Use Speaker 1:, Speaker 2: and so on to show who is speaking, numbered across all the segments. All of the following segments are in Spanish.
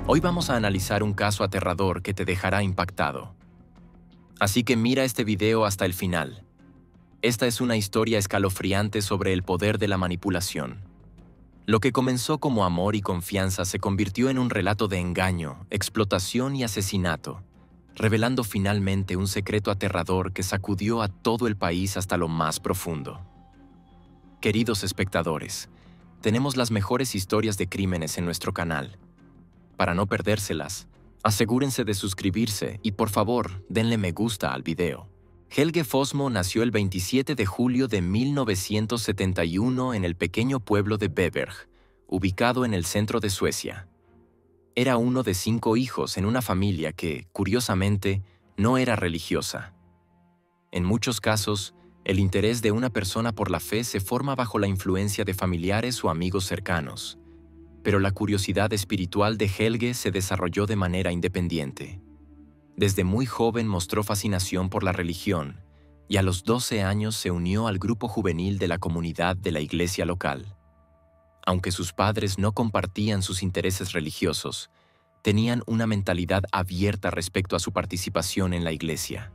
Speaker 1: Hoy vamos a analizar un caso aterrador que te dejará impactado. Así que mira este video hasta el final. Esta es una historia escalofriante sobre el poder de la manipulación. Lo que comenzó como amor y confianza se convirtió en un relato de engaño, explotación y asesinato, revelando finalmente un secreto aterrador que sacudió a todo el país hasta lo más profundo. Queridos espectadores, tenemos las mejores historias de crímenes en nuestro canal. Para no perdérselas, asegúrense de suscribirse y por favor, denle me gusta al video. Helge Fossmo nació el 27 de julio de 1971 en el pequeño pueblo de Beberg, ubicado en el centro de Suecia. Era uno de 5 hijos en una familia que, curiosamente, no era religiosa. En muchos casos, el interés de una persona por la fe se forma bajo la influencia de familiares o amigos cercanos, pero la curiosidad espiritual de Helge se desarrolló de manera independiente. Desde muy joven mostró fascinación por la religión y a los 12 años se unió al grupo juvenil de la comunidad de la iglesia local. Aunque sus padres no compartían sus intereses religiosos, tenían una mentalidad abierta respecto a su participación en la iglesia.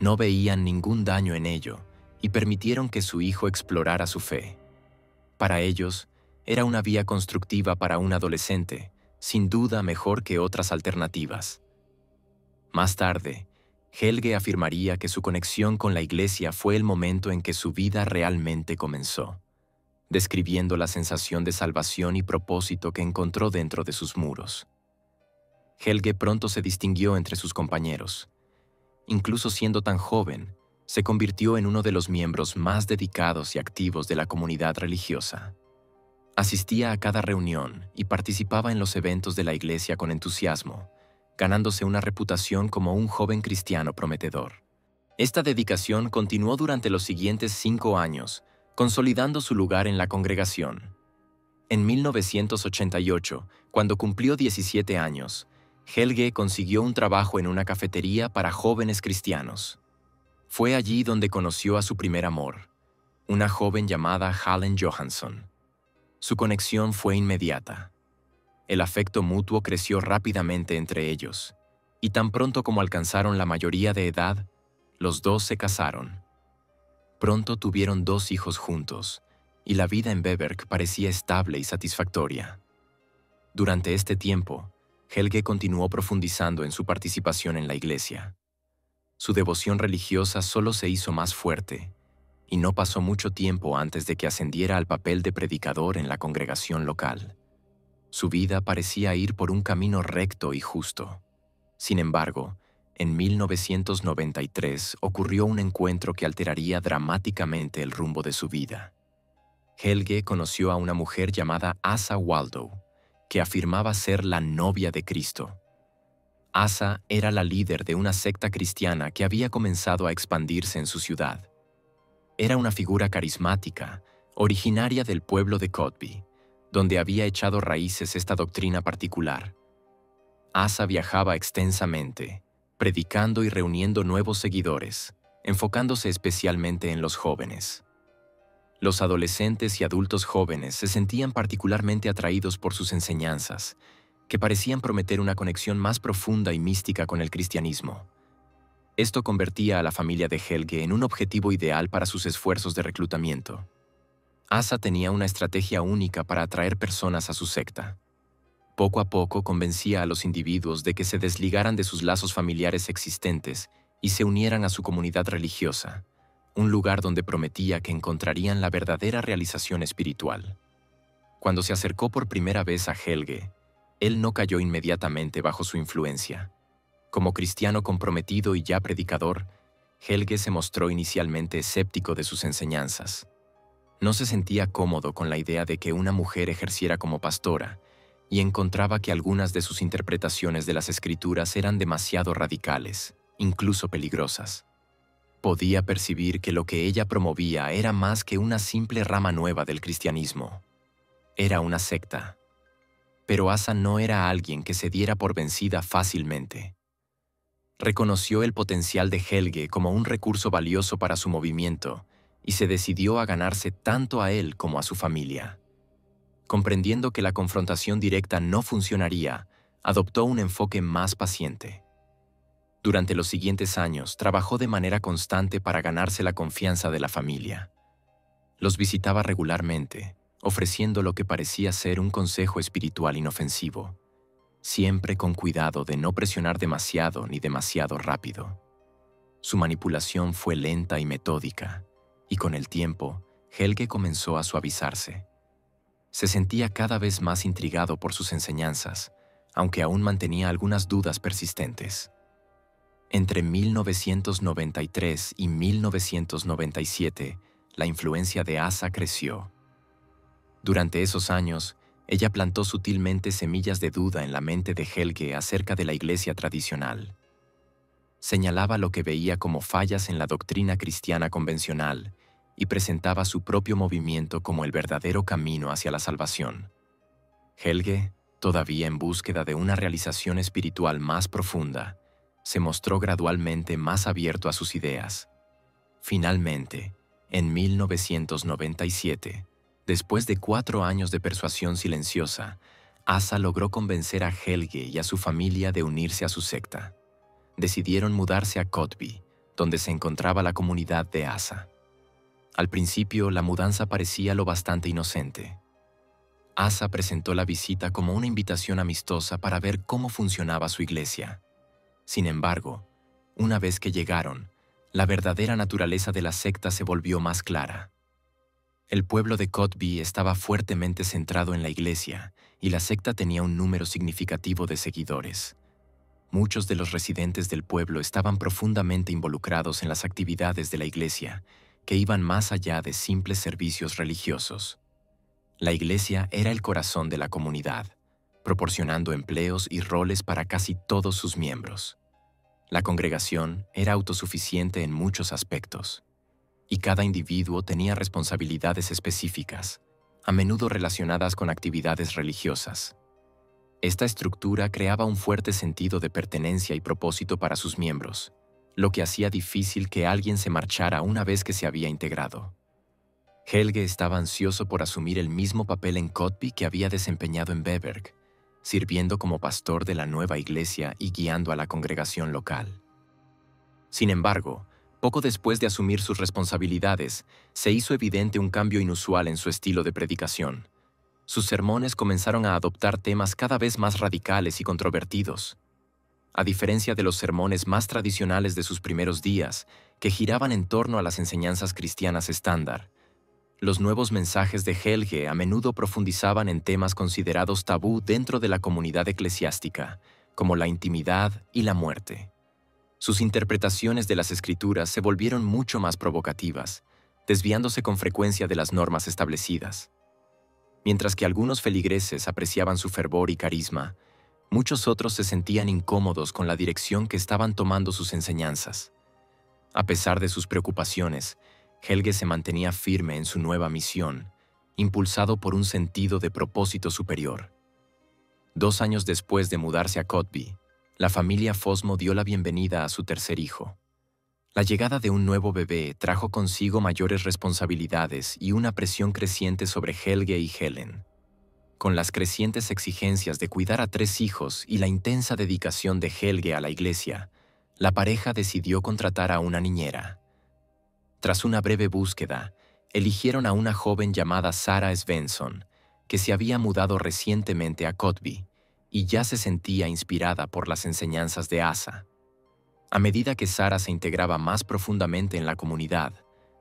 Speaker 1: No veían ningún daño en ello y permitieron que su hijo explorara su fe. Para ellos, era una vía constructiva para un adolescente, sin duda mejor que otras alternativas. Más tarde, Helge afirmaría que su conexión con la iglesia fue el momento en que su vida realmente comenzó, describiendo la sensación de salvación y propósito que encontró dentro de sus muros. Helge pronto se distinguió entre sus compañeros. Incluso siendo tan joven, se convirtió en uno de los miembros más dedicados y activos de la comunidad religiosa. Asistía a cada reunión y participaba en los eventos de la iglesia con entusiasmo, ganándose una reputación como un joven cristiano prometedor. Esta dedicación continuó durante los siguientes 5 años, consolidando su lugar en la congregación. En 1988, cuando cumplió 17 años, Helge consiguió un trabajo en una cafetería para jóvenes cristianos. Fue allí donde conoció a su primer amor, una joven llamada Helen Johansson. Su conexión fue inmediata. El afecto mutuo creció rápidamente entre ellos, y tan pronto como alcanzaron la mayoría de edad, los dos se casaron. Pronto tuvieron 2 hijos juntos, y la vida en Beberg parecía estable y satisfactoria. Durante este tiempo, Helge continuó profundizando en su participación en la iglesia. Su devoción religiosa solo se hizo más fuerte, y no pasó mucho tiempo antes de que ascendiera al papel de predicador en la congregación local. Su vida parecía ir por un camino recto y justo. Sin embargo, en 1993 ocurrió un encuentro que alteraría dramáticamente el rumbo de su vida. Helge conoció a una mujer llamada Asa Waldow, que afirmaba ser la novia de Cristo. Asa era la líder de una secta cristiana que había comenzado a expandirse en su ciudad. Era una figura carismática, originaria del pueblo de Codby, donde había echado raíces esta doctrina particular. Asa viajaba extensamente, predicando y reuniendo nuevos seguidores, enfocándose especialmente en los jóvenes. Los adolescentes y adultos jóvenes se sentían particularmente atraídos por sus enseñanzas, que parecían prometer una conexión más profunda y mística con el cristianismo. Esto convertía a la familia de Helge en un objetivo ideal para sus esfuerzos de reclutamiento. Asa tenía una estrategia única para atraer personas a su secta. Poco a poco convencía a los individuos de que se desligaran de sus lazos familiares existentes y se unieran a su comunidad religiosa, un lugar donde prometía que encontrarían la verdadera realización espiritual. Cuando se acercó por primera vez a Helge, él no cayó inmediatamente bajo su influencia. Como cristiano comprometido y ya predicador, Helge se mostró inicialmente escéptico de sus enseñanzas. No se sentía cómodo con la idea de que una mujer ejerciera como pastora y encontraba que algunas de sus interpretaciones de las Escrituras eran demasiado radicales, incluso peligrosas. Podía percibir que lo que ella promovía era más que una simple rama nueva del cristianismo. Era una secta. Pero Asa no era alguien que se diera por vencida fácilmente. Reconoció el potencial de Helge como un recurso valioso para su movimiento y se decidió a ganarse tanto a él como a su familia. Comprendiendo que la confrontación directa no funcionaría, adoptó un enfoque más paciente. Durante los siguientes años, trabajó de manera constante para ganarse la confianza de la familia. Los visitaba regularmente, ofreciendo lo que parecía ser un consejo espiritual inofensivo, siempre con cuidado de no presionar demasiado ni demasiado rápido. Su manipulación fue lenta y metódica, y con el tiempo, Helge comenzó a suavizarse. Se sentía cada vez más intrigado por sus enseñanzas, aunque aún mantenía algunas dudas persistentes. Entre 1993 y 1997, la influencia de Asa creció. Durante esos años, ella plantó sutilmente semillas de duda en la mente de Helge acerca de la iglesia tradicional. Señalaba lo que veía como fallas en la doctrina cristiana convencional y presentaba su propio movimiento como el verdadero camino hacia la salvación. Helge, todavía en búsqueda de una realización espiritual más profunda, se mostró gradualmente más abierto a sus ideas. Finalmente, en 1997, después de 4 años de persuasión silenciosa, Asa logró convencer a Helge y a su familia de unirse a su secta. Decidieron mudarse a Kotby, donde se encontraba la comunidad de Asa. Al principio, la mudanza parecía lo bastante inocente. Asa presentó la visita como una invitación amistosa para ver cómo funcionaba su iglesia. Sin embargo, una vez que llegaron, la verdadera naturaleza de la secta se volvió más clara. El pueblo de Kotby estaba fuertemente centrado en la iglesia y la secta tenía un número significativo de seguidores. Muchos de los residentes del pueblo estaban profundamente involucrados en las actividades de la iglesia, que iban más allá de simples servicios religiosos. La iglesia era el corazón de la comunidad, proporcionando empleos y roles para casi todos sus miembros. La congregación era autosuficiente en muchos aspectos, y cada individuo tenía responsabilidades específicas, a menudo relacionadas con actividades religiosas. Esta estructura creaba un fuerte sentido de pertenencia y propósito para sus miembros, lo que hacía difícil que alguien se marchara una vez que se había integrado. Helge estaba ansioso por asumir el mismo papel en Kotby que había desempeñado en Veberg, sirviendo como pastor de la nueva iglesia y guiando a la congregación local. Sin embargo, poco después de asumir sus responsabilidades, se hizo evidente un cambio inusual en su estilo de predicación. Sus sermones comenzaron a adoptar temas cada vez más radicales y controvertidos. A diferencia de los sermones más tradicionales de sus primeros días, que giraban en torno a las enseñanzas cristianas estándar, los nuevos mensajes de Helge a menudo profundizaban en temas considerados tabú dentro de la comunidad eclesiástica, como la intimidad y la muerte. Sus interpretaciones de las Escrituras se volvieron mucho más provocativas, desviándose con frecuencia de las normas establecidas. Mientras que algunos feligreses apreciaban su fervor y carisma, muchos otros se sentían incómodos con la dirección que estaban tomando sus enseñanzas. A pesar de sus preocupaciones, Helge se mantenía firme en su nueva misión, impulsado por un sentido de propósito superior. 2 años después de mudarse a Kotby, la familia Fosmo dio la bienvenida a su tercer hijo. La llegada de un nuevo bebé trajo consigo mayores responsabilidades y una presión creciente sobre Helge y Helen. Con las crecientes exigencias de cuidar a 3 hijos y la intensa dedicación de Helge a la iglesia, la pareja decidió contratar a una niñera. Tras una breve búsqueda, eligieron a una joven llamada Sara Svensson, que se había mudado recientemente a Kotby y ya se sentía inspirada por las enseñanzas de Asa. A medida que Sara se integraba más profundamente en la comunidad,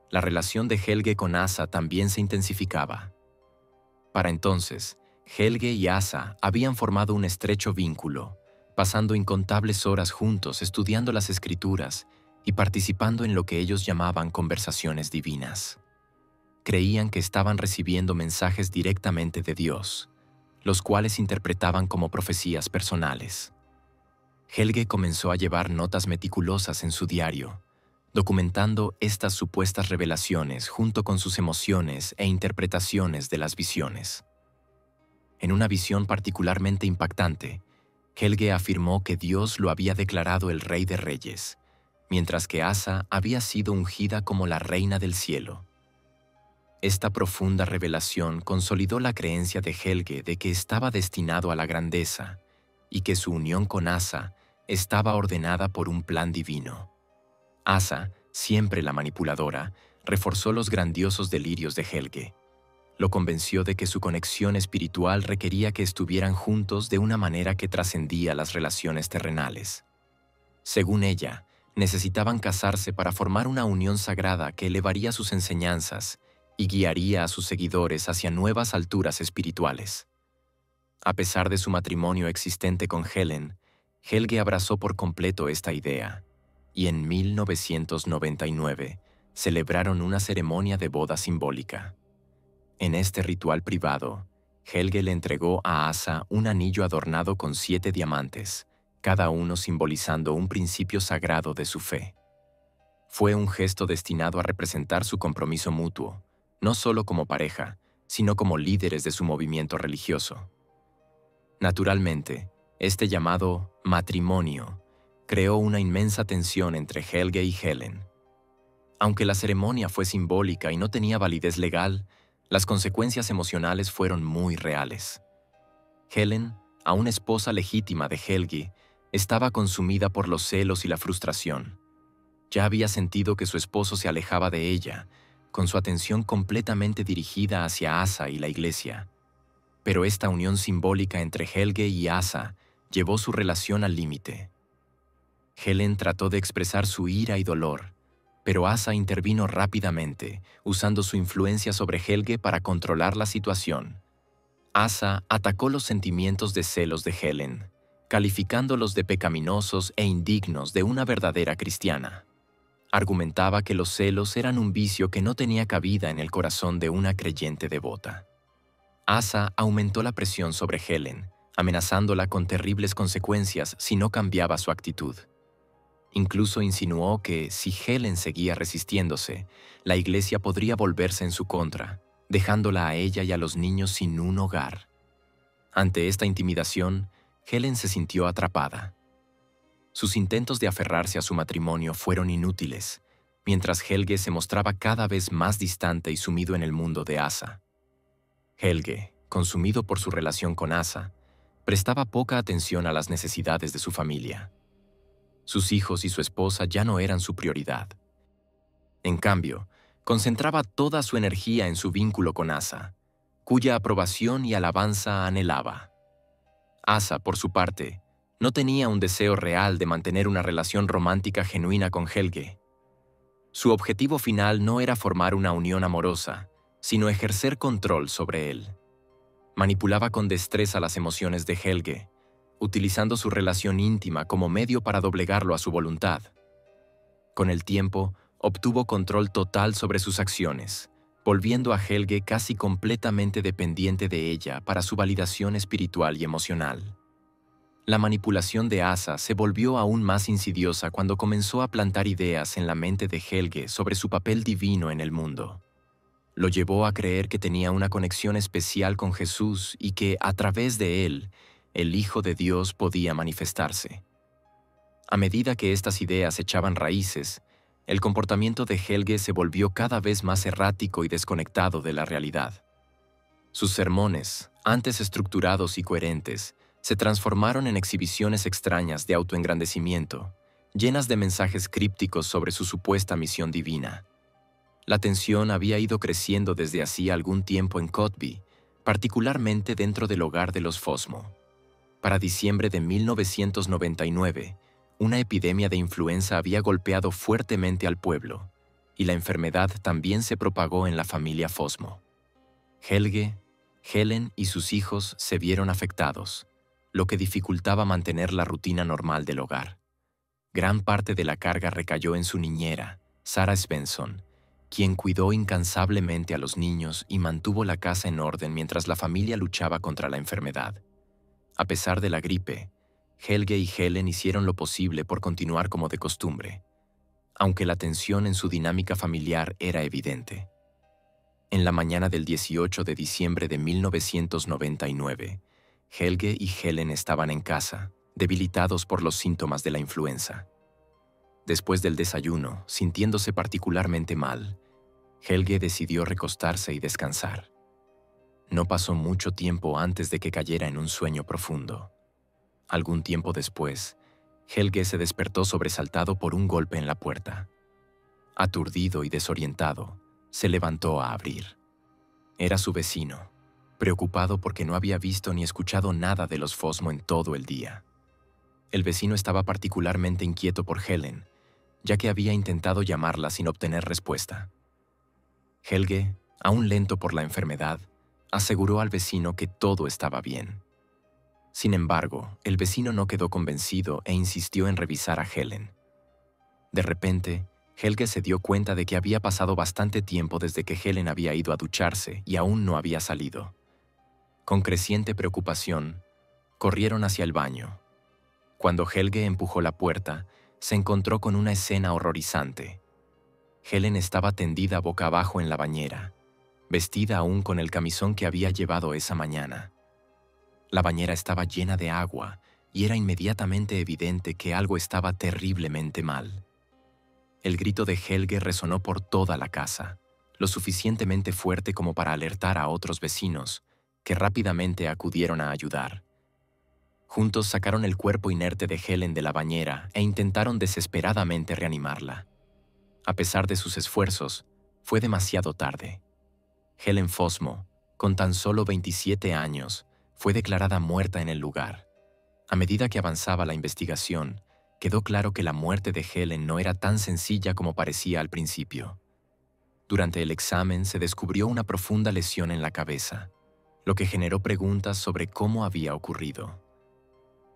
Speaker 1: la relación de Helge con Asa también se intensificaba. Para entonces, Helge y Asa habían formado un estrecho vínculo, pasando incontables horas juntos estudiando las Escrituras y participando en lo que ellos llamaban conversaciones divinas. Creían que estaban recibiendo mensajes directamente de Dios, los cuales interpretaban como profecías personales. Helge comenzó a llevar notas meticulosas en su diario, documentando estas supuestas revelaciones junto con sus emociones e interpretaciones de las visiones. En una visión particularmente impactante, Helge afirmó que Dios lo había declarado el Rey de Reyes, mientras que Asa había sido ungida como la Reina del Cielo. Esta profunda revelación consolidó la creencia de Helge de que estaba destinado a la grandeza y que su unión con Asa estaba ordenada por un plan divino. Asa, siempre la manipuladora, reforzó los grandiosos delirios de Helge. Lo convenció de que su conexión espiritual requería que estuvieran juntos de una manera que trascendía las relaciones terrenales. Según ella, necesitaban casarse para formar una unión sagrada que elevaría sus enseñanzas y guiaría a sus seguidores hacia nuevas alturas espirituales. A pesar de su matrimonio existente con Helen, Helge abrazó por completo esta idea, y en 1999 celebraron una ceremonia de boda simbólica. En este ritual privado, Helge le entregó a Asa un anillo adornado con 7 diamantes, cada uno simbolizando un principio sagrado de su fe. Fue un gesto destinado a representar su compromiso mutuo, no solo como pareja, sino como líderes de su movimiento religioso. Naturalmente, este llamado matrimonio creó una inmensa tensión entre Helge y Helen. Aunque la ceremonia fue simbólica y no tenía validez legal, las consecuencias emocionales fueron muy reales. Helen, aún esposa legítima de Helge, estaba consumida por los celos y la frustración. Ya había sentido que su esposo se alejaba de ella, con su atención completamente dirigida hacia Asa y la iglesia. Pero esta unión simbólica entre Helge y Asa llevó su relación al límite. Helen trató de expresar su ira y dolor, pero Asa intervino rápidamente, usando su influencia sobre Helge para controlar la situación. Asa atacó los sentimientos de celos de Helen, calificándolos de pecaminosos e indignos de una verdadera cristiana. Argumentaba que los celos eran un vicio que no tenía cabida en el corazón de una creyente devota. Asa aumentó la presión sobre Helen, amenazándola con terribles consecuencias si no cambiaba su actitud. Incluso insinuó que, si Helen seguía resistiéndose, la iglesia podría volverse en su contra, dejándola a ella y a los niños sin un hogar. Ante esta intimidación, Helen se sintió atrapada. Sus intentos de aferrarse a su matrimonio fueron inútiles, mientras Helge se mostraba cada vez más distante y sumido en el mundo de Asa. Helge, consumido por su relación con Asa, prestaba poca atención a las necesidades de su familia. Sus hijos y su esposa ya no eran su prioridad. En cambio, concentraba toda su energía en su vínculo con Asa, cuya aprobación y alabanza anhelaba. Asa, por su parte, no tenía un deseo real de mantener una relación romántica genuina con Helge. Su objetivo final no era formar una unión amorosa, sino ejercer control sobre él. Manipulaba con destreza las emociones de Helge, utilizando su relación íntima como medio para doblegarlo a su voluntad. Con el tiempo, obtuvo control total sobre sus acciones, volviendo a Helge casi completamente dependiente de ella para su validación espiritual y emocional. La manipulación de Asa se volvió aún más insidiosa cuando comenzó a plantar ideas en la mente de Helge sobre su papel divino en el mundo. Lo llevó a creer que tenía una conexión especial con Jesús y que, a través de él, el Hijo de Dios podía manifestarse. A medida que estas ideas echaban raíces, el comportamiento de Helge se volvió cada vez más errático y desconectado de la realidad. Sus sermones, antes estructurados y coherentes, se transformaron en exhibiciones extrañas de autoengrandecimiento, llenas de mensajes crípticos sobre su supuesta misión divina. La tensión había ido creciendo desde hacía algún tiempo en Cotby, particularmente dentro del hogar de los Fosmo. Para diciembre de 1999, una epidemia de influenza había golpeado fuertemente al pueblo, y la enfermedad también se propagó en la familia Fosmo. Helge, Helen y sus hijos se vieron afectados, lo que dificultaba mantener la rutina normal del hogar. Gran parte de la carga recayó en su niñera, Sarah Svensson, quien cuidó incansablemente a los niños y mantuvo la casa en orden mientras la familia luchaba contra la enfermedad. A pesar de la gripe, Helge y Helen hicieron lo posible por continuar como de costumbre, aunque la tensión en su dinámica familiar era evidente. En la mañana del 18 de diciembre de 1999, Helge y Helen estaban en casa, debilitados por los síntomas de la influenza. Después del desayuno, sintiéndose particularmente mal, Helge decidió recostarse y descansar. No pasó mucho tiempo antes de que cayera en un sueño profundo. Algún tiempo después, Helge se despertó sobresaltado por un golpe en la puerta. Aturdido y desorientado, se levantó a abrir. Era su vecino, preocupado porque no había visto ni escuchado nada de los Fosmo en todo el día. El vecino estaba particularmente inquieto por Helen, ya que había intentado llamarla sin obtener respuesta. Helge, aún lento por la enfermedad, aseguró al vecino que todo estaba bien. Sin embargo, el vecino no quedó convencido e insistió en revisar a Helen. De repente, Helge se dio cuenta de que había pasado bastante tiempo desde que Helen había ido a ducharse y aún no había salido. Con creciente preocupación, corrieron hacia el baño. Cuando Helge empujó la puerta, se encontró con una escena horrorizante. Helen estaba tendida boca abajo en la bañera, vestida aún con el camisón que había llevado esa mañana. La bañera estaba llena de agua y era inmediatamente evidente que algo estaba terriblemente mal. El grito de Helge resonó por toda la casa, lo suficientemente fuerte como para alertar a otros vecinos, que rápidamente acudieron a ayudar. Juntos sacaron el cuerpo inerte de Helen de la bañera e intentaron desesperadamente reanimarla. A pesar de sus esfuerzos, fue demasiado tarde. Helen Fosmo, con tan solo 27 años, fue declarada muerta en el lugar. A medida que avanzaba la investigación, quedó claro que la muerte de Helen no era tan sencilla como parecía al principio. Durante el examen se descubrió una profunda lesión en la cabeza, lo que generó preguntas sobre cómo había ocurrido.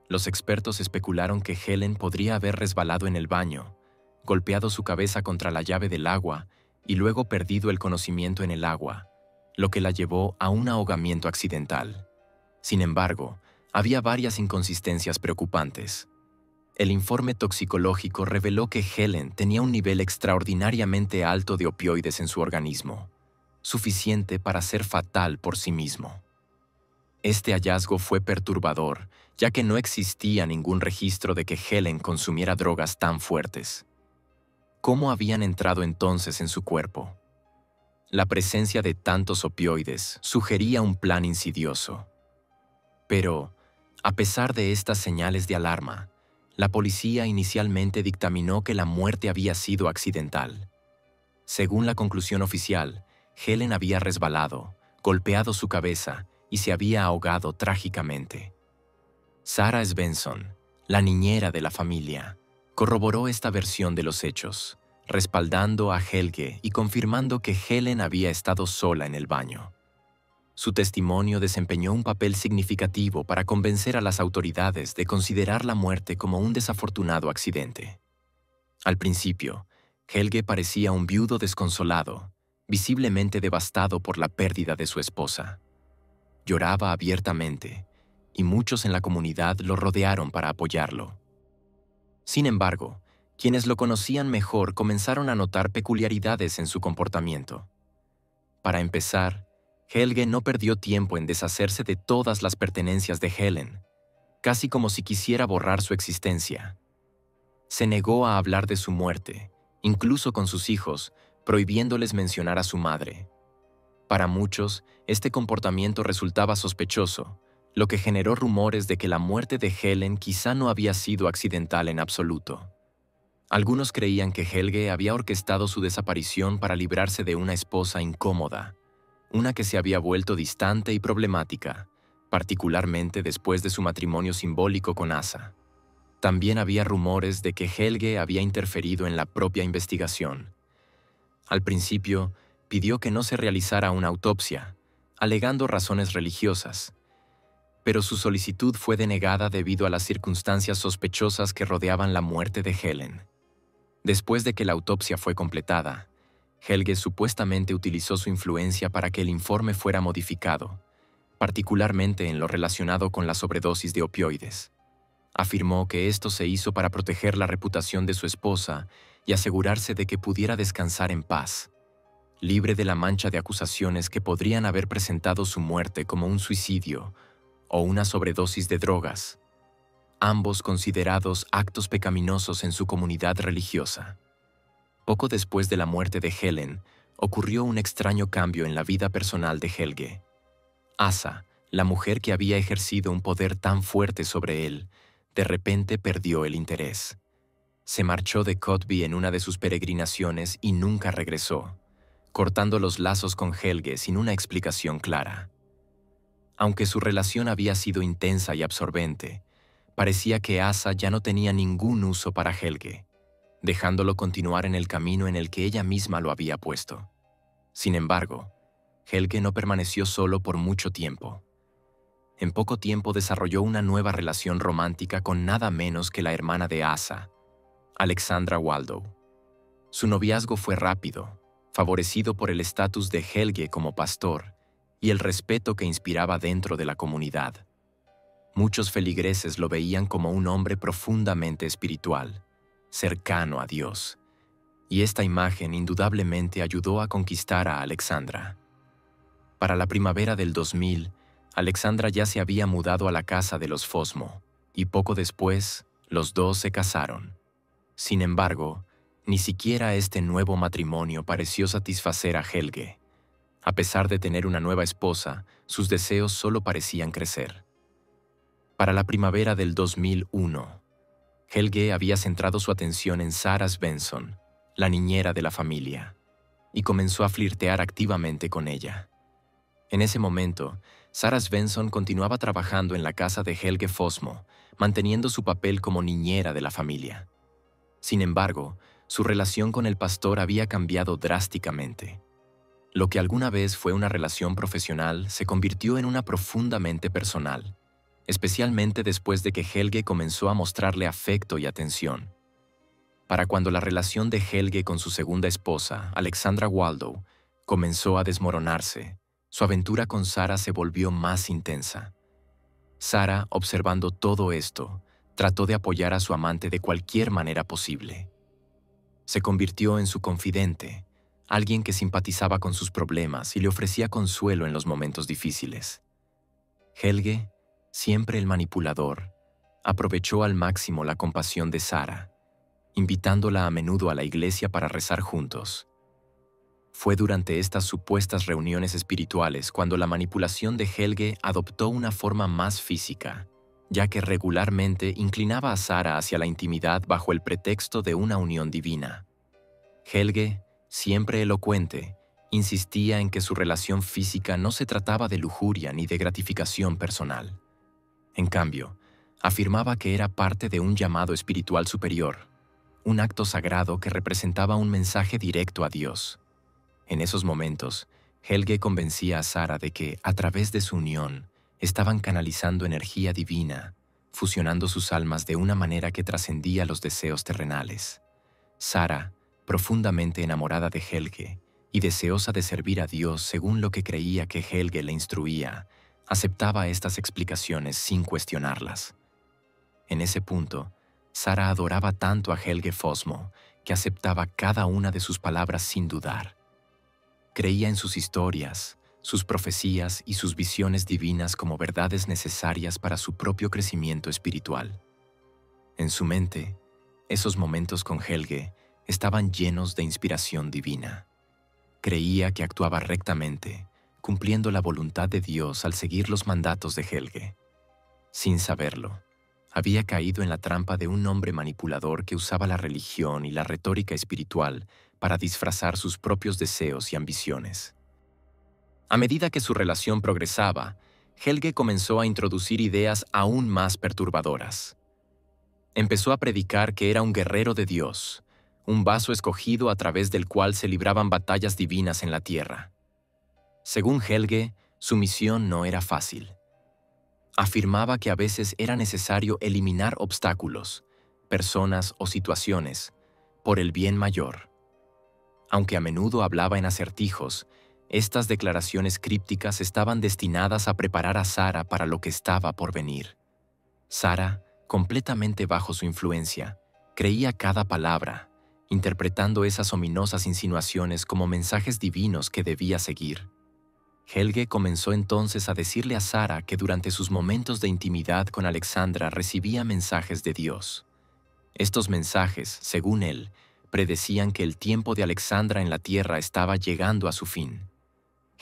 Speaker 1: Los expertos especularon que Helen podría haber resbalado en el baño, golpeado su cabeza contra la llave del agua y luego perdido el conocimiento en el agua, lo que la llevó a un ahogamiento accidental. Sin embargo, había varias inconsistencias preocupantes. El informe toxicológico reveló que Helen tenía un nivel extraordinariamente alto de opioides en su organismo, suficiente para ser fatal por sí mismo. Este hallazgo fue perturbador, ya que no existía ningún registro de que Helen consumiera drogas tan fuertes. ¿Cómo habían entrado entonces en su cuerpo? La presencia de tantos opioides sugería un plan insidioso. Pero, a pesar de estas señales de alarma, la policía inicialmente dictaminó que la muerte había sido accidental. Según la conclusión oficial, Helen había resbalado, golpeado su cabeza y se había ahogado trágicamente. Sarah Svensson, la niñera de la familia, corroboró esta versión de los hechos, respaldando a Helge y confirmando que Helen había estado sola en el baño. Su testimonio desempeñó un papel significativo para convencer a las autoridades de considerar la muerte como un desafortunado accidente. Al principio, Helge parecía un viudo desconsolado, visiblemente devastado por la pérdida de su esposa. Lloraba abiertamente, y muchos en la comunidad lo rodearon para apoyarlo. Sin embargo, quienes lo conocían mejor comenzaron a notar peculiaridades en su comportamiento. Para empezar, Helge no perdió tiempo en deshacerse de todas las pertenencias de Helen, casi como si quisiera borrar su existencia. Se negó a hablar de su muerte, incluso con sus hijos, prohibiéndoles mencionar a su madre. Para muchos, este comportamiento resultaba sospechoso, lo que generó rumores de que la muerte de Helen quizá no había sido accidental en absoluto. Algunos creían que Helge había orquestado su desaparición para librarse de una esposa incómoda, una que se había vuelto distante y problemática, particularmente después de su matrimonio simbólico con Asa. También había rumores de que Helge había interferido en la propia investigación. Al principio, pidió que no se realizara una autopsia, alegando razones religiosas, pero su solicitud fue denegada debido a las circunstancias sospechosas que rodeaban la muerte de Helen. Después de que la autopsia fue completada, Helge supuestamente utilizó su influencia para que el informe fuera modificado, particularmente en lo relacionado con la sobredosis de opioides. Afirmó que esto se hizo para proteger la reputación de su esposa y asegurarse de que pudiera descansar en paz, libre de la mancha de acusaciones que podrían haber presentado su muerte como un suicidio o una sobredosis de drogas, ambos considerados actos pecaminosos en su comunidad religiosa. Poco después de la muerte de Helen, ocurrió un extraño cambio en la vida personal de Helge. Asa, la mujer que había ejercido un poder tan fuerte sobre él, de repente perdió el interés. Se marchó de Codby en una de sus peregrinaciones y nunca regresó, cortando los lazos con Helge sin una explicación clara. Aunque su relación había sido intensa y absorbente, parecía que Asa ya no tenía ningún uso para Helge, dejándolo continuar en el camino en el que ella misma lo había puesto. Sin embargo, Helge no permaneció solo por mucho tiempo. En poco tiempo desarrolló una nueva relación romántica con nada menos que la hermana de Asa, Alexandra Waldow. Su noviazgo fue rápido, favorecido por el estatus de Helge como pastor y el respeto que inspiraba dentro de la comunidad. Muchos feligreses lo veían como un hombre profundamente espiritual, cercano a Dios, y esta imagen indudablemente ayudó a conquistar a Alexandra. Para la primavera del 2000, Alexandra ya se había mudado a la casa de los Fosmo, y poco después, los dos se casaron. Sin embargo, ni siquiera este nuevo matrimonio pareció satisfacer a Helge. A pesar de tener una nueva esposa, sus deseos solo parecían crecer. Para la primavera del 2001, Helge había centrado su atención en Sarah Svensson, la niñera de la familia, y comenzó a flirtear activamente con ella. En ese momento, Sarah Svensson continuaba trabajando en la casa de Helge Fosmo, manteniendo su papel como niñera de la familia. Sin embargo, su relación con el pastor había cambiado drásticamente. Lo que alguna vez fue una relación profesional se convirtió en una profundamente personal, especialmente después de que Helge comenzó a mostrarle afecto y atención. Para cuando la relación de Helge con su segunda esposa, Alexandra Waldow, comenzó a desmoronarse, su aventura con Sarah se volvió más intensa. Sarah, observando todo esto, trató de apoyar a su amante de cualquier manera posible. Se convirtió en su confidente, alguien que simpatizaba con sus problemas y le ofrecía consuelo en los momentos difíciles. Helge, siempre el manipulador, aprovechó al máximo la compasión de Sarah, invitándola a menudo a la iglesia para rezar juntos. Fue durante estas supuestas reuniones espirituales cuando la manipulación de Helge adoptó una forma más física, ya que regularmente inclinaba a Sarah hacia la intimidad bajo el pretexto de una unión divina. Helge, siempre elocuente, insistía en que su relación física no se trataba de lujuria ni de gratificación personal. En cambio, afirmaba que era parte de un llamado espiritual superior, un acto sagrado que representaba un mensaje directo a Dios. En esos momentos, Helge convencía a Sarah de que, a través de su unión, estaban canalizando energía divina, fusionando sus almas de una manera que trascendía los deseos terrenales. Sarah, profundamente enamorada de Helge y deseosa de servir a Dios según lo que creía que Helge le instruía, aceptaba estas explicaciones sin cuestionarlas. En ese punto, Sarah adoraba tanto a Helge Fosmo que aceptaba cada una de sus palabras sin dudar. Creía en sus historias, sus profecías y sus visiones divinas como verdades necesarias para su propio crecimiento espiritual. En su mente, esos momentos con Helge estaban llenos de inspiración divina. Creía que actuaba rectamente, cumpliendo la voluntad de Dios al seguir los mandatos de Helge. Sin saberlo, había caído en la trampa de un hombre manipulador que usaba la religión y la retórica espiritual para disfrazar sus propios deseos y ambiciones. A medida que su relación progresaba, Helge comenzó a introducir ideas aún más perturbadoras. Empezó a predicar que era un guerrero de Dios, un vaso escogido a través del cual se libraban batallas divinas en la tierra. Según Helge, su misión no era fácil. Afirmaba que a veces era necesario eliminar obstáculos, personas o situaciones, por el bien mayor. Aunque a menudo hablaba en acertijos, estas declaraciones crípticas estaban destinadas a preparar a Sarah para lo que estaba por venir. Sarah, completamente bajo su influencia, creía cada palabra, interpretando esas ominosas insinuaciones como mensajes divinos que debía seguir. Helge comenzó entonces a decirle a Sarah que durante sus momentos de intimidad con Alexandra recibía mensajes de Dios. Estos mensajes, según él, predecían que el tiempo de Alexandra en la tierra estaba llegando a su fin.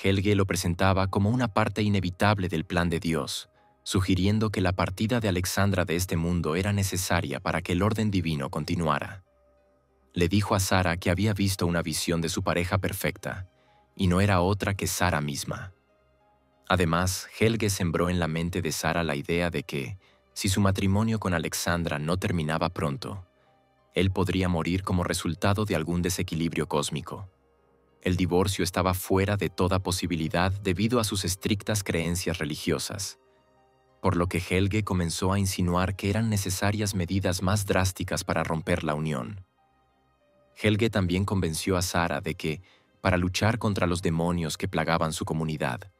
Speaker 1: Helge lo presentaba como una parte inevitable del plan de Dios, sugiriendo que la partida de Alexandra de este mundo era necesaria para que el orden divino continuara. Le dijo a Sara que había visto una visión de su pareja perfecta, y no era otra que Sara misma. Además, Helge sembró en la mente de Sara la idea de que, si su matrimonio con Alexandra no terminaba pronto, él podría morir como resultado de algún desequilibrio cósmico. El divorcio estaba fuera de toda posibilidad debido a sus estrictas creencias religiosas, por lo que Helge comenzó a insinuar que eran necesarias medidas más drásticas para romper la unión. Helge también convenció a Sara de que, para luchar contra los demonios que plagaban su comunidad,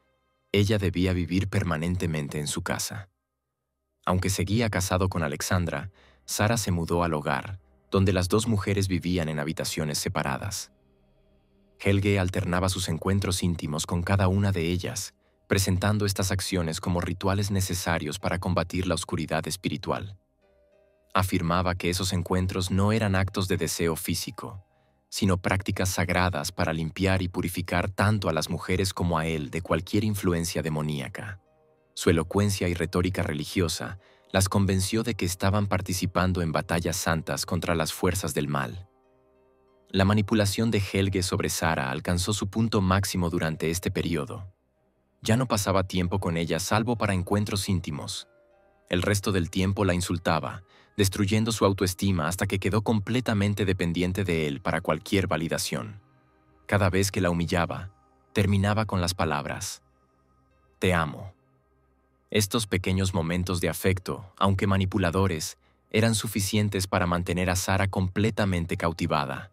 Speaker 1: ella debía vivir permanentemente en su casa. Aunque seguía casado con Alexandra, Sara se mudó al hogar, donde las dos mujeres vivían en habitaciones separadas. Helge alternaba sus encuentros íntimos con cada una de ellas, presentando estas acciones como rituales necesarios para combatir la oscuridad espiritual. Afirmaba que esos encuentros no eran actos de deseo físico, sino prácticas sagradas para limpiar y purificar tanto a las mujeres como a él de cualquier influencia demoníaca. Su elocuencia y retórica religiosa las convenció de que estaban participando en batallas santas contra las fuerzas del mal. La manipulación de Helge sobre Sara alcanzó su punto máximo durante este periodo. Ya no pasaba tiempo con ella salvo para encuentros íntimos. El resto del tiempo la insultaba, destruyendo su autoestima hasta que quedó completamente dependiente de él para cualquier validación. Cada vez que la humillaba, terminaba con las palabras: «Te amo». Estos pequeños momentos de afecto, aunque manipuladores, eran suficientes para mantener a Sara completamente cautivada.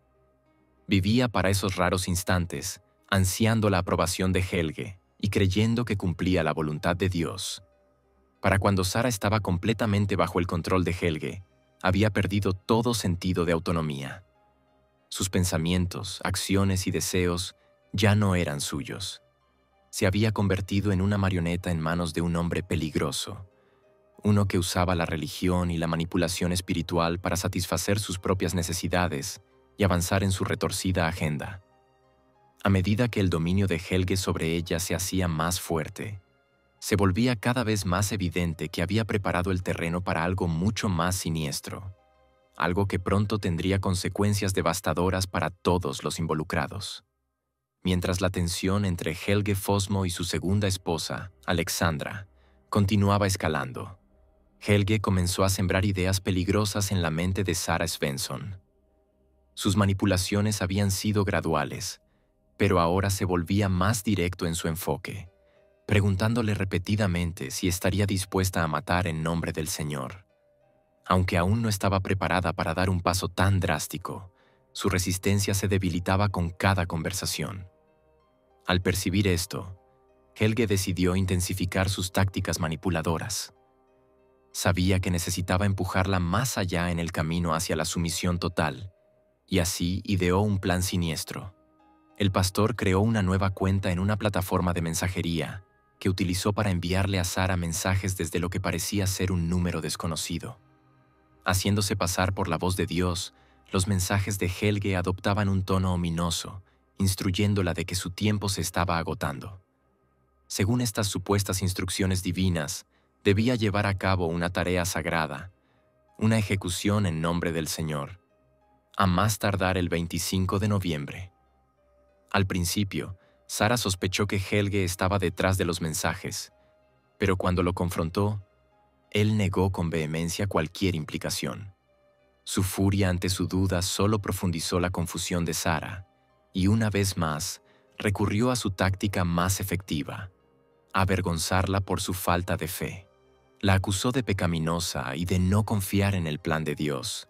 Speaker 1: Vivía para esos raros instantes, ansiando la aprobación de Helge y creyendo que cumplía la voluntad de Dios. Para cuando Sara estaba completamente bajo el control de Helge, había perdido todo sentido de autonomía. Sus pensamientos, acciones y deseos ya no eran suyos. Se había convertido en una marioneta en manos de un hombre peligroso, uno que usaba la religión y la manipulación espiritual para satisfacer sus propias necesidades y avanzar en su retorcida agenda. A medida que el dominio de Helge sobre ella se hacía más fuerte, se volvía cada vez más evidente que había preparado el terreno para algo mucho más siniestro, algo que pronto tendría consecuencias devastadoras para todos los involucrados. Mientras la tensión entre Helge Fossmo y su segunda esposa, Alexandra, continuaba escalando, Helge comenzó a sembrar ideas peligrosas en la mente de Sara Svensson. Sus manipulaciones habían sido graduales, pero ahora se volvía más directo en su enfoque, preguntándole repetidamente si estaría dispuesta a matar en nombre del Señor. Aunque aún no estaba preparada para dar un paso tan drástico, su resistencia se debilitaba con cada conversación. Al percibir esto, Helge decidió intensificar sus tácticas manipuladoras. Sabía que necesitaba empujarla más allá en el camino hacia la sumisión total, y así ideó un plan siniestro. El pastor creó una nueva cuenta en una plataforma de mensajería que utilizó para enviarle a Sara mensajes desde lo que parecía ser un número desconocido. Haciéndose pasar por la voz de Dios, los mensajes de Helge adoptaban un tono ominoso, instruyéndola de que su tiempo se estaba agotando. Según estas supuestas instrucciones divinas, debía llevar a cabo una tarea sagrada, una ejecución en nombre del Señor, a más tardar el 25 de noviembre. Al principio, Sara sospechó que Helge estaba detrás de los mensajes, pero cuando lo confrontó, él negó con vehemencia cualquier implicación. Su furia ante su duda solo profundizó la confusión de Sara, y una vez más recurrió a su táctica más efectiva: avergonzarla por su falta de fe. La acusó de pecaminosa y de no confiar en el plan de Dios,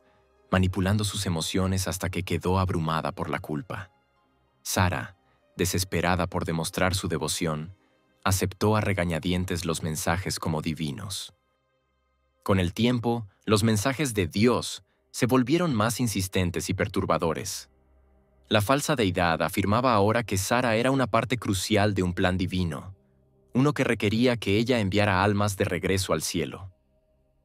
Speaker 1: manipulando sus emociones hasta que quedó abrumada por la culpa. Sara, desesperada por demostrar su devoción, aceptó a regañadientes los mensajes como divinos. Con el tiempo, los mensajes de Dios se volvieron más insistentes y perturbadores. La falsa deidad afirmaba ahora que Sara era una parte crucial de un plan divino, uno que requería que ella enviara almas de regreso al cielo.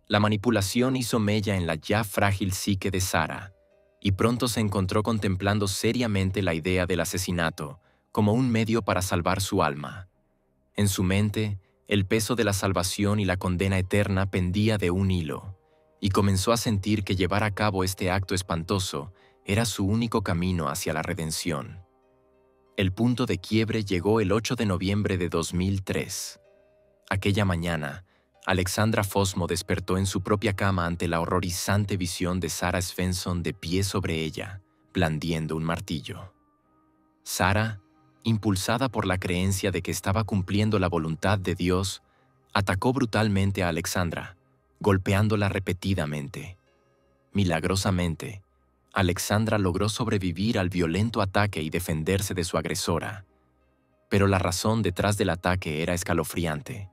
Speaker 1: La manipulación hizo mella en la ya frágil psique de Sara, y pronto se encontró contemplando seriamente la idea del asesinato como un medio para salvar su alma. En su mente, El peso de la salvación y la condena eterna pendía de un hilo, y comenzó a sentir que llevar a cabo este acto espantoso era su único camino hacia la redención. El punto de quiebre llegó el 8 de noviembre de 2003. Aquella mañana, Alexandra Fosmo despertó en su propia cama ante la horrorizante visión de Sarah Svensson de pie sobre ella, blandiendo un martillo. Sarah, impulsada por la creencia de que estaba cumpliendo la voluntad de Dios, atacó brutalmente a Alexandra, golpeándola repetidamente. Milagrosamente, Alexandra logró sobrevivir al violento ataque y defenderse de su agresora, pero la razón detrás del ataque era escalofriante.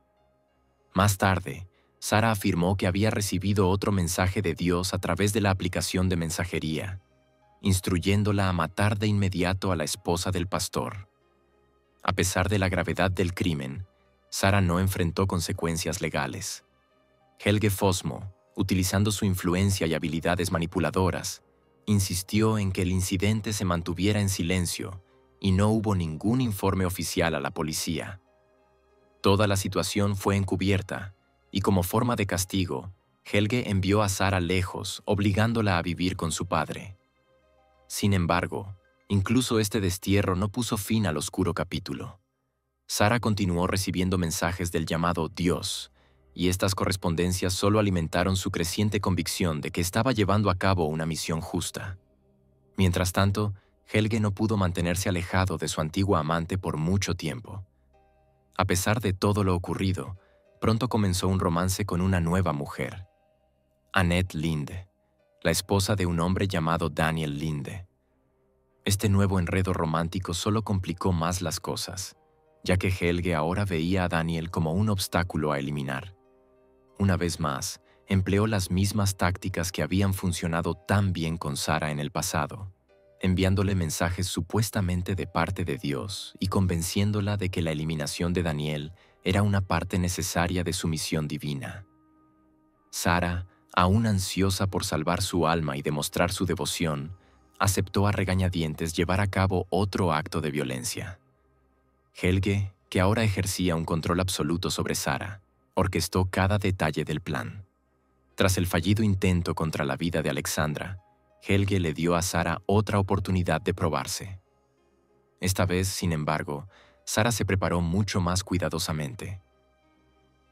Speaker 1: Más tarde, Sarah afirmó que había recibido otro mensaje de Dios a través de la aplicación de mensajería, instruyéndola a matar de inmediato a la esposa del pastor. A pesar de la gravedad del crimen, Sarah no enfrentó consecuencias legales. Helge Fosmo, utilizando su influencia y habilidades manipuladoras, insistió en que el incidente se mantuviera en silencio y no hubo ningún informe oficial a la policía. Toda la situación fue encubierta y como forma de castigo, Helge envió a Sarah lejos, obligándola a vivir con su padre. Sin embargo, incluso este destierro no puso fin al oscuro capítulo. Sarah continuó recibiendo mensajes del llamado Dios, y estas correspondencias solo alimentaron su creciente convicción de que estaba llevando a cabo una misión justa. Mientras tanto, Helge no pudo mantenerse alejado de su antigua amante por mucho tiempo. A pesar de todo lo ocurrido, pronto comenzó un romance con una nueva mujer, Annette Linde, la esposa de un hombre llamado Daniel Linde. Este nuevo enredo romántico solo complicó más las cosas, ya que Helge ahora veía a Daniel como un obstáculo a eliminar. Una vez más, empleó las mismas tácticas que habían funcionado tan bien con Sarah en el pasado, enviándole mensajes supuestamente de parte de Dios y convenciéndola de que la eliminación de Daniel era una parte necesaria de su misión divina. Sarah, aún ansiosa por salvar su alma y demostrar su devoción, aceptó a regañadientes llevar a cabo otro acto de violencia. Helge, que ahora ejercía un control absoluto sobre Sarah, orquestó cada detalle del plan. Tras el fallido intento contra la vida de Alexandra, Helge le dio a Sarah otra oportunidad de probarse. Esta vez, sin embargo, Sarah se preparó mucho más cuidadosamente.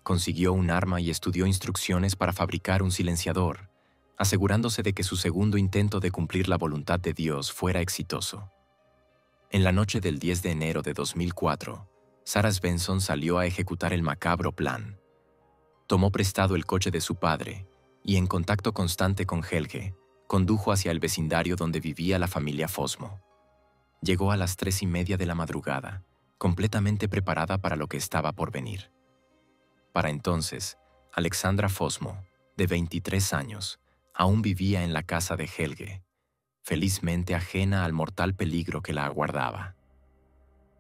Speaker 1: Consiguió un arma y estudió instrucciones para fabricar un silenciador, asegurándose de que su segundo intento de cumplir la voluntad de Dios fuera exitoso. En la noche del 10 de enero de 2004, Sarah Svensson salió a ejecutar el macabro plan. Tomó prestado el coche de su padre y, en contacto constante con Helge, condujo hacia el vecindario donde vivía la familia Fosmo. Llegó a las 3:30 de la madrugada, completamente preparada para lo que estaba por venir. Para entonces, Alexandra Fosmo, de 23 años, aún vivía en la casa de Helge, felizmente ajena al mortal peligro que la aguardaba.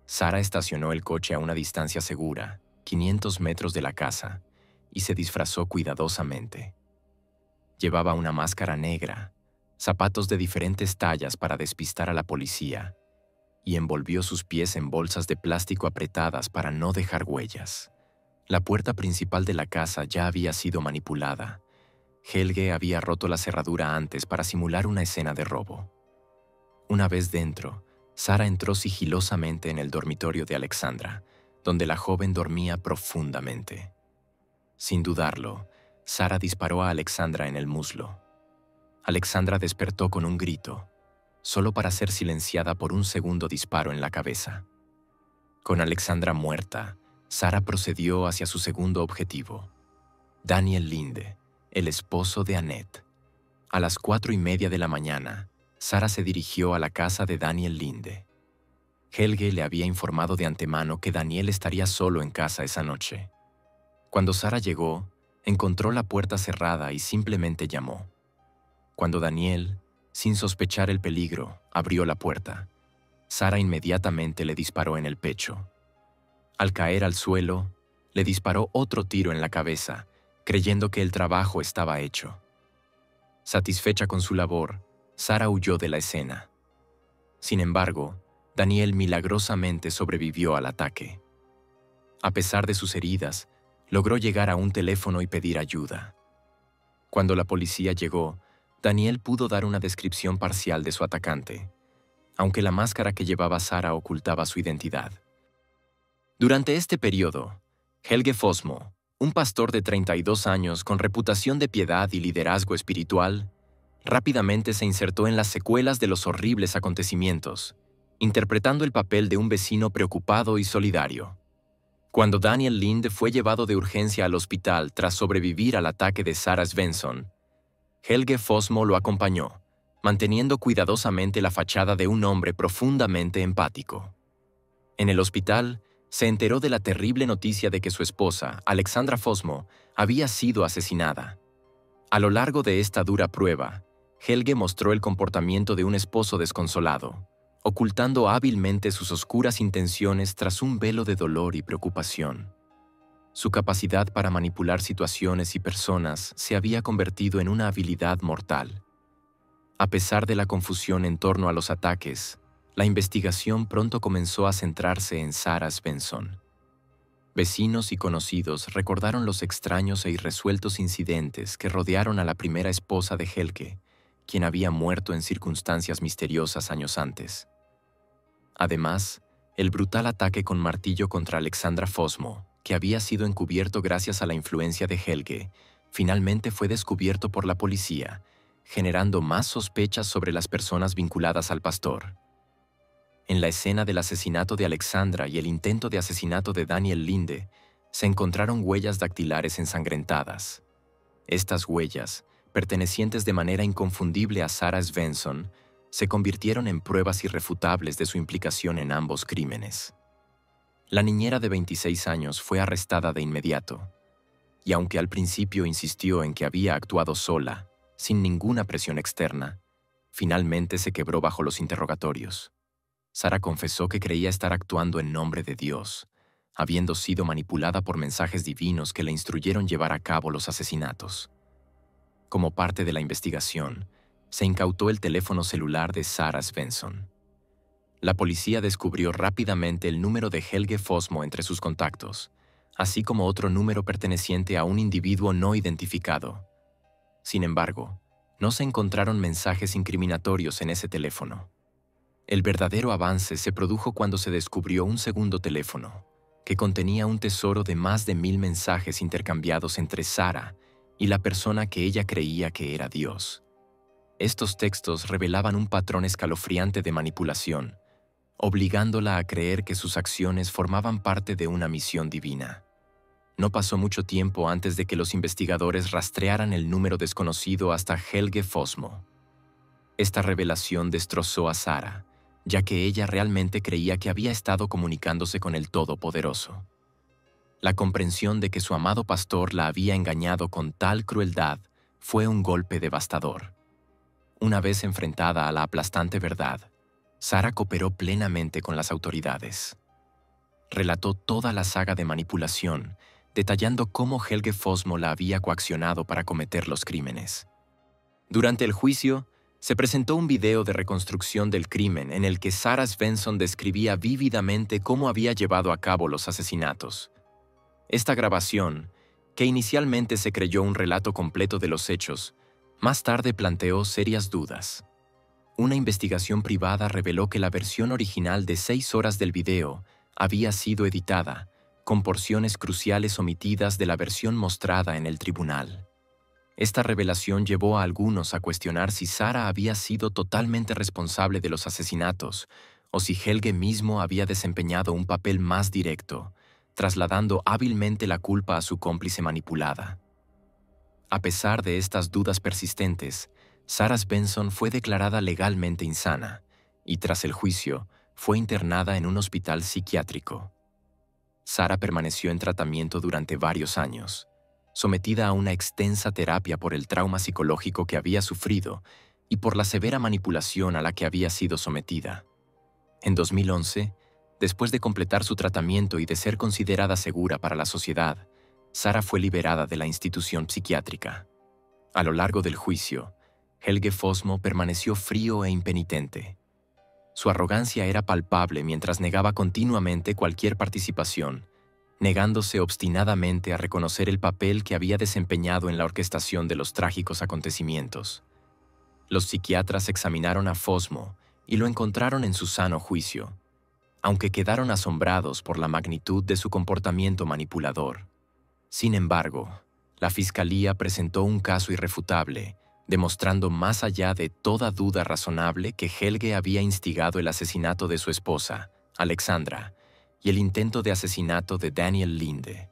Speaker 1: Sarah estacionó el coche a una distancia segura, 500 metros de la casa, y se disfrazó cuidadosamente. Llevaba una máscara negra, zapatos de diferentes tallas para despistar a la policía, y envolvió sus pies en bolsas de plástico apretadas para no dejar huellas. La puerta principal de la casa ya había sido manipulada. Helge había roto la cerradura antes para simular una escena de robo. Una vez dentro, Sarah entró sigilosamente en el dormitorio de Alexandra, donde la joven dormía profundamente. Sin dudarlo, Sarah disparó a Alexandra en el muslo. Alexandra despertó con un grito, solo para ser silenciada por un segundo disparo en la cabeza. Con Alexandra muerta, Sarah procedió hacia su segundo objetivo, Daniel Linde, el esposo de Annette. A las 4:30 de la mañana, Sarah se dirigió a la casa de Daniel Linde. Helge le había informado de antemano que Daniel estaría solo en casa esa noche. Cuando Sarah llegó, encontró la puerta cerrada y simplemente llamó. Cuando Daniel, sin sospechar el peligro, abrió la puerta, Sarah inmediatamente le disparó en el pecho. Al caer al suelo, le disparó otro tiro en la cabeza, creyendo que el trabajo estaba hecho. Satisfecha con su labor, Sarah huyó de la escena. Sin embargo, Daniel milagrosamente sobrevivió al ataque. A pesar de sus heridas, Logró llegar a un teléfono y pedir ayuda. Cuando la policía llegó, Daniel pudo dar una descripción parcial de su atacante, aunque la máscara que llevaba Sara ocultaba su identidad. Durante este periodo, Helge Fossmo, un pastor de 32 años con reputación de piedad y liderazgo espiritual, rápidamente se insertó en las secuelas de los horribles acontecimientos, interpretando el papel de un vecino preocupado y solidario. Cuando Daniel Lind fue llevado de urgencia al hospital tras sobrevivir al ataque de Sarah Svensson, Helge Fossmo lo acompañó, manteniendo cuidadosamente la fachada de un hombre profundamente empático. En el hospital, se enteró de la terrible noticia de que su esposa, Alexandra Fossmo, había sido asesinada. A lo largo de esta dura prueba, Helge mostró el comportamiento de un esposo desconsolado, ocultando hábilmente sus oscuras intenciones tras un velo de dolor y preocupación. Su capacidad para manipular situaciones y personas se había convertido en una habilidad mortal. A pesar de la confusión en torno a los ataques, la investigación pronto comenzó a centrarse en Sarah Svensson. Vecinos y conocidos recordaron los extraños e irresueltos incidentes que rodearon a la primera esposa de Helge, quien había muerto en circunstancias misteriosas años antes. Además, el brutal ataque con martillo contra Alexandra Fossmo, que había sido encubierto gracias a la influencia de Helge, finalmente fue descubierto por la policía, generando más sospechas sobre las personas vinculadas al pastor. En la escena del asesinato de Alexandra y el intento de asesinato de Daniel Linde, se encontraron huellas dactilares ensangrentadas. Estas huellas, pertenecientes de manera inconfundible a Sarah Svensson, se convirtieron en pruebas irrefutables de su implicación en ambos crímenes. La niñera de 26 años fue arrestada de inmediato, y aunque al principio insistió en que había actuado sola, sin ninguna presión externa, finalmente se quebró bajo los interrogatorios. Sara confesó que creía estar actuando en nombre de Dios, habiendo sido manipulada por mensajes divinos que le instruyeron llevar a cabo los asesinatos. Como parte de la investigación, se incautó el teléfono celular de Sarah Svensson. La policía descubrió rápidamente el número de Helge Fossmo entre sus contactos, así como otro número perteneciente a un individuo no identificado. Sin embargo, no se encontraron mensajes incriminatorios en ese teléfono. El verdadero avance se produjo cuando se descubrió un segundo teléfono, que contenía un tesoro de más de 1000 mensajes intercambiados entre Sarah y la persona que ella creía que era Dios. Estos textos revelaban un patrón escalofriante de manipulación, obligándola a creer que sus acciones formaban parte de una misión divina. No pasó mucho tiempo antes de que los investigadores rastrearan el número desconocido hasta Helge Fossmo. Esta revelación destrozó a Sarah, ya que ella realmente creía que había estado comunicándose con el Todopoderoso. La comprensión de que su amado pastor la había engañado con tal crueldad fue un golpe devastador. Una vez enfrentada a la aplastante verdad, Sarah cooperó plenamente con las autoridades. Relató toda la saga de manipulación, detallando cómo Helge Fossmo la había coaccionado para cometer los crímenes. Durante el juicio, se presentó un video de reconstrucción del crimen en el que Sarah Svensson describía vívidamente cómo había llevado a cabo los asesinatos. Esta grabación, que inicialmente se creyó un relato completo de los hechos, más tarde planteó serias dudas. Una investigación privada reveló que la versión original de 6 horas del video había sido editada, con porciones cruciales omitidas de la versión mostrada en el tribunal. Esta revelación llevó a algunos a cuestionar si Sarah había sido totalmente responsable de los asesinatos o si Helge mismo había desempeñado un papel más directo, trasladando hábilmente la culpa a su cómplice manipulada. A pesar de estas dudas persistentes, Sarah Svensson fue declarada legalmente insana y, tras el juicio, fue internada en un hospital psiquiátrico. Sarah permaneció en tratamiento durante varios años, sometida a una extensa terapia por el trauma psicológico que había sufrido y por la severa manipulación a la que había sido sometida. En 2011, después de completar su tratamiento y de ser considerada segura para la sociedad, Sarah fue liberada de la institución psiquiátrica. A lo largo del juicio, Helge Fossmo permaneció frío e impenitente. Su arrogancia era palpable mientras negaba continuamente cualquier participación, negándose obstinadamente a reconocer el papel que había desempeñado en la orquestación de los trágicos acontecimientos. Los psiquiatras examinaron a Fosmo y lo encontraron en su sano juicio, aunque quedaron asombrados por la magnitud de su comportamiento manipulador. Sin embargo, la Fiscalía presentó un caso irrefutable, demostrando más allá de toda duda razonable que Helge había instigado el asesinato de su esposa, Alexandra, y el intento de asesinato de Daniel Linde.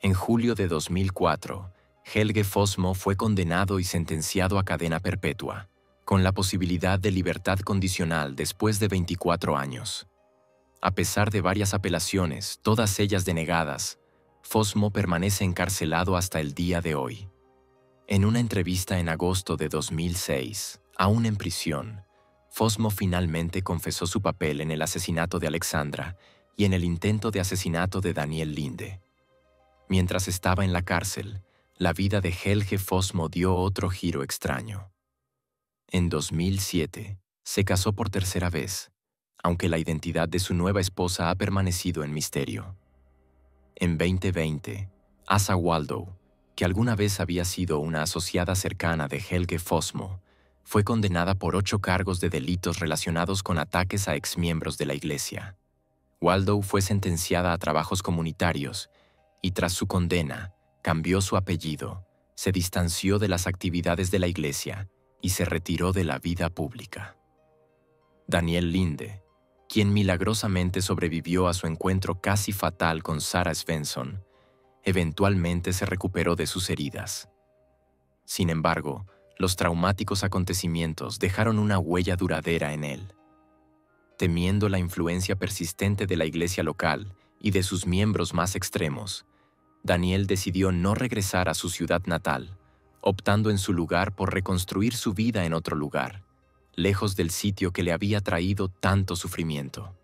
Speaker 1: En julio de 2004, Helge Fosmo fue condenado y sentenciado a cadena perpetua, con la posibilidad de libertad condicional después de 24 años. A pesar de varias apelaciones, todas ellas denegadas, Fosmo permanece encarcelado hasta el día de hoy. En una entrevista en agosto de 2006, aún en prisión, Fosmo finalmente confesó su papel en el asesinato de Alexandra y en el intento de asesinato de Daniel Linde. Mientras estaba en la cárcel, la vida de Helge Fosmo dio otro giro extraño. En 2007, se casó por tercera vez, aunque la identidad de su nueva esposa ha permanecido en misterio. En 2020, Asa Waldow, que alguna vez había sido una asociada cercana de Helge Fosmo, fue condenada por 8 cargos de delitos relacionados con ataques a exmiembros de la Iglesia. Waldow fue sentenciada a trabajos comunitarios y tras su condena, cambió su apellido, se distanció de las actividades de la Iglesia y se retiró de la vida pública. Daniel Linde, quien milagrosamente sobrevivió a su encuentro casi fatal con Sarah Svensson, eventualmente se recuperó de sus heridas. Sin embargo, los traumáticos acontecimientos dejaron una huella duradera en él. Temiendo la influencia persistente de la iglesia local y de sus miembros más extremos, Daniel decidió no regresar a su ciudad natal, optando en su lugar por reconstruir su vida en otro lugar, lejos del sitio que le había traído tanto sufrimiento.